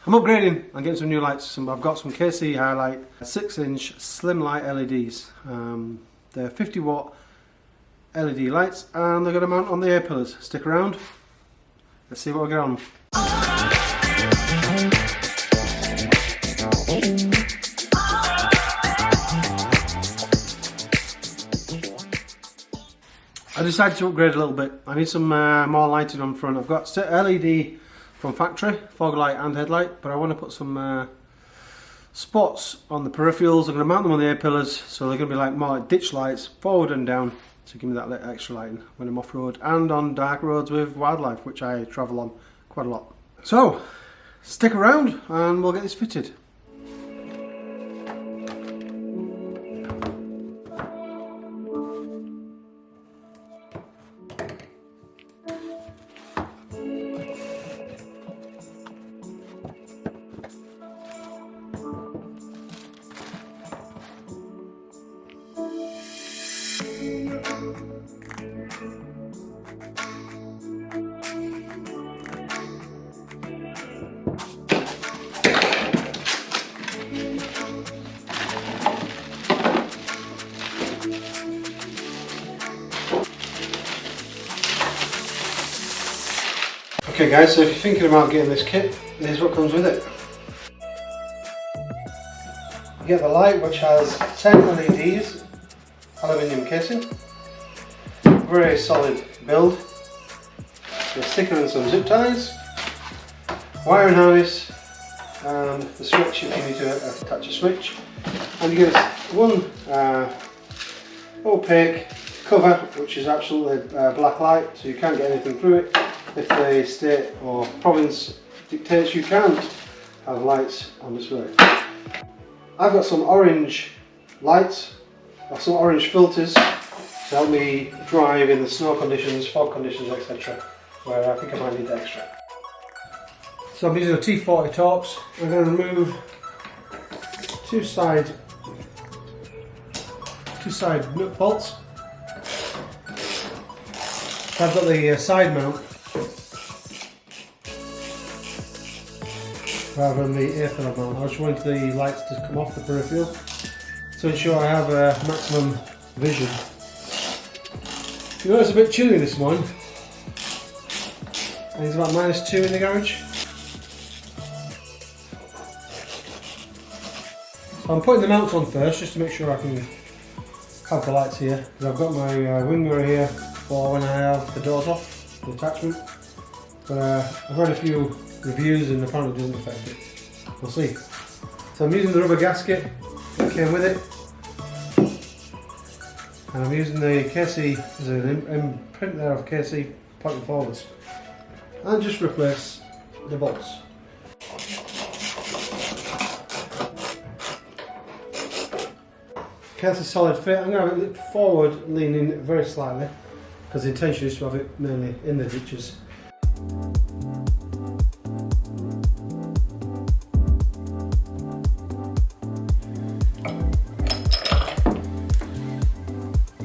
I'm upgrading, I'm getting some new lights. I've got some KC HiLites 6-inch Slimlite LEDs. They're 50 watt LED lights and they're going to mount on the A-pillars. Stick around, let's see what we get on. I decided to upgrade a little bit. I need some more lighting on front. I've got LED from factory, fog light and headlight, but I want to put some spots on the peripherals. I'm going to mount them on the A-pillars, so they're going to be like more like ditch lights, forward and down, to give me that extra lighting when I'm off-road, and on dark roads with wildlife, which I travel on quite a lot. So, stick around and we'll get this fitted. Okay guys, so if you're thinking about getting this kit, here's what comes with it. You get the light, which has 10 LEDs, aluminium casing, very solid build, a sticker and some zip ties, wiring harness, and the switch if you need to attach a switch. And you get one opaque cover, which is absolutely black light, so you can't get anything through it. If the state or province dictates you can't have lights on display. I've got some orange lights, or some orange filters to help me drive in the snow conditions, fog conditions, etc. where I think I might need extra. So I'm using a T40 Torx. I'm going to remove two side nut bolts. I've got the side mount rather than the A-pillar mount. I just wanted the lights to come off the peripheral to ensure I have maximum vision. You know, it's a bit chilly this morning, and it's about -2 in the garage. So I'm putting the mounts on first just to make sure I can have the lights here, because I've got my wing mirror here for when I have the doors off, the attachment. But I've read a few reviews and apparently it doesn't affect it. We'll see. So I'm using the rubber gasket that came with it, and I'm using the KC, there's an imprint there of KC pointing forwards, and just replace the bolts. Okay, that's a solid fit. I'm going to have it forward leaning very slightly, because the intention is to have it mainly in the ditches.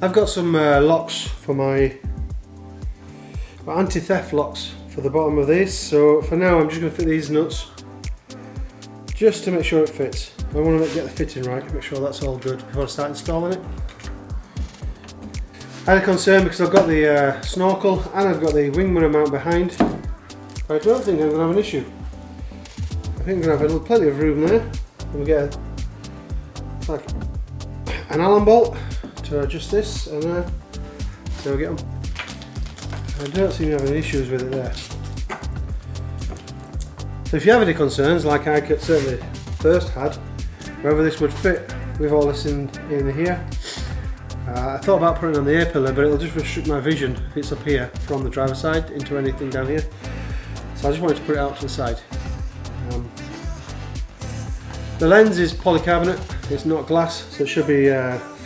I've got some locks for my anti-theft locks for the bottom of these, so for now I'm just going to fit these nuts just to make sure it fits. I want to get the fitting right, make sure that's all good before I start installing it. I had a concern because I've got the snorkel and I've got the wing mirror mount behind, but I don't think I'm going to have an issue. I think I'm going to have plenty of room there. We'll get like an Allen bolt to adjust this, and so we'll get them. I don't seem to have any issues with it there. So if you have any concerns, like I certainly first had, whether this would fit with all this in here, I thought about putting it on the A-pillar, but it'll just restrict my vision if it's up here from the driver's side into anything down here. So I just wanted to put it out to the side. The lens is polycarbonate, it's not glass, so it should be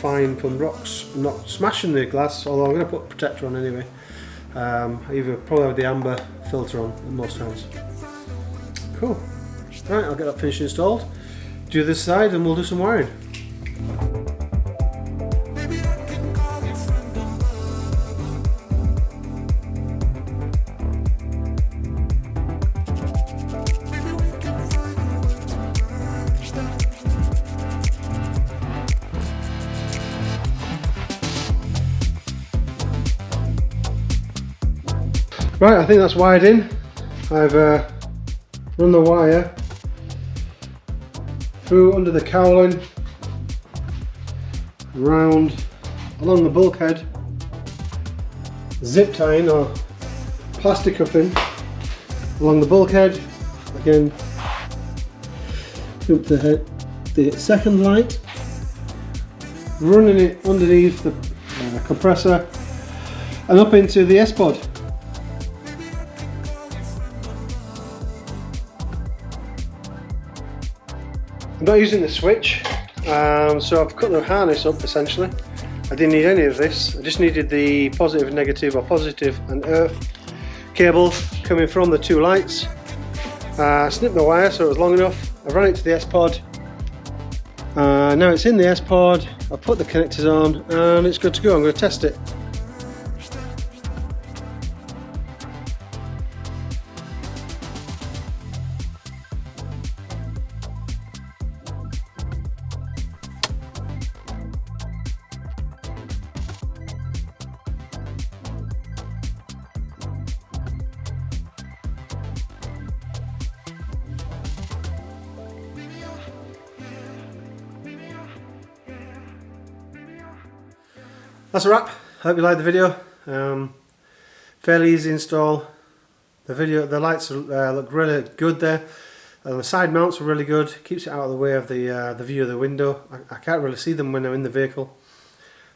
fine from rocks, not smashing the glass, although I'm going to put a protector on anyway. Either probably have the amber filter on most times. Cool. Right, I'll get that finished installed, do this side, and we'll do some wiring. Right, I think that's wired in. I've run the wire through under the cowling, round along the bulkhead, zip tying or plastic cuffing along the bulkhead, again up to the second light, running it underneath the compressor and up into the S-Pod. I'm not using the switch, so I've cut the harness up essentially. I didn't need any of this, I just needed the positive and negative, or positive and earth cables coming from the two lights. Snipped the wire so it was long enough, I ran it to the S-Pod. Now it's in the S-Pod, I've put the connectors on and it's good to go. I'm going to test it. That's a wrap. I hope you liked the video. Fairly easy install. The lights look really good there. The side mounts are really good. Keeps it out of the way of the view of the window. I can't really see them when I'm in the vehicle.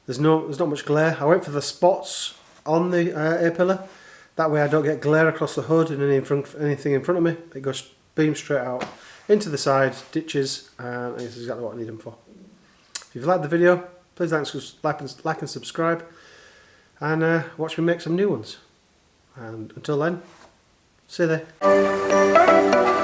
There's not much glare. I went for the spots on the A-pillar. That way I don't get glare across the hood and anything in front of me. It goes beam straight out into the side ditches, and it's exactly what I need them for. If you've liked the video, please like and subscribe, and watch me make some new ones. And until then, see you there.